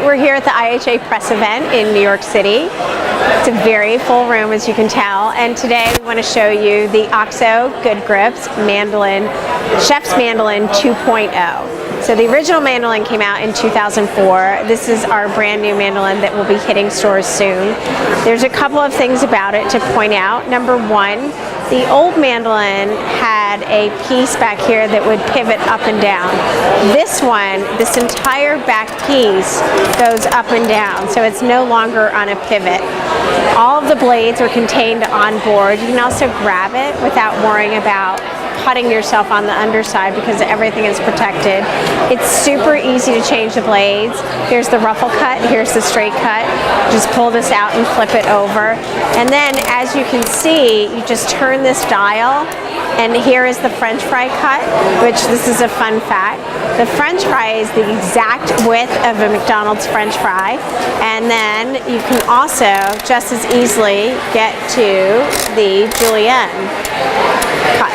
we're here at the IHA press event in New York City. It's a very full room, as you can tell, and today we want to show you the OXO Good Grips Mandolin, Chef's Mandolin 2.0. So the original mandolin came out in 2004. This is our brand new mandolin that will be hitting stores soon. There's a couple of things about it to point out. Number one, the old mandolin had a piece back here that would pivot up and down. This one, this entire back piece goes up and down, so it's no longer on a pivot. All of the blades are contained on board. You can also grab it without worrying about cutting yourself on the underside because everything is protected. It's super easy to change the blades. Here's the ruffle cut, here's the straight cut. Just pull this out and flip it over. And then, as you can see, you just turn this dial, and here is the French fry cut, which this is a fun fact. The French fry is the exact width of a McDonald's French fry, and then you can also just as easily get to the julienne cut.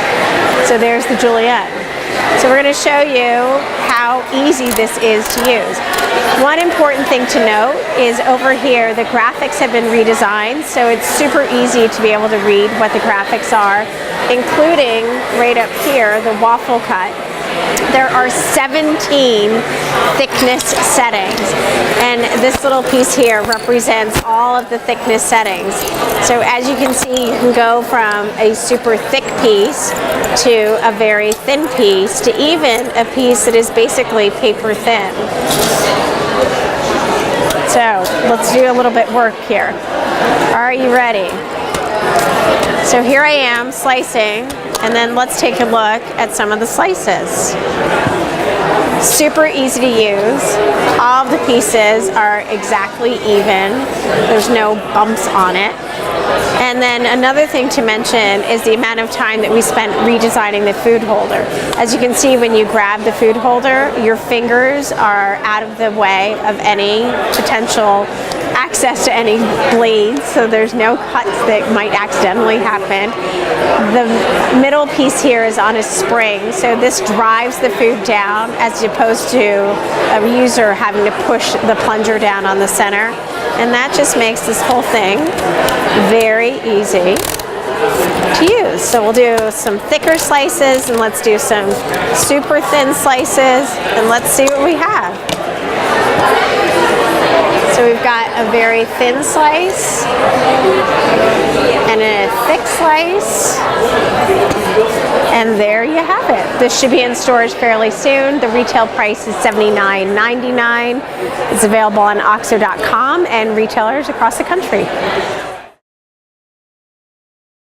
So there's the julienne. So we're going to show you how easy this is to use. One important thing to note is over here the graphics have been redesigned, so it's super easy to be able to read what the graphics are, including right up here the waffle cut. There are 17 thickness settings, and this little piece here represents all of the thickness settings. So as you can see, you can go from a super thick piece to a very thin piece to even a piece that is basically paper thin. So let's do a little bit work here. Are you ready? So here I am slicing, and then let's take a look at some of the slices. Super easy to use. All of the pieces are exactly even. There's no bumps on it. And then another thing to mention is the amount of time that we spent redesigning the food holder. As you can see, when you grab the food holder, your fingers are out of the way of any potential access to any blades, so there's no cuts that might accidentally happen. The middle piece here is on a spring, so this drives the food down as opposed to a user having to push the plunger down on the center. And that just makes this whole thing very easy to use. So we'll do some thicker slices, and let's do some super thin slices, and let's see what we have. So we've got a very thin slice and a thick slice, and there you have it. This should be in stores fairly soon. The retail price is $79.99. It's available on OXO.com and retailers across the country.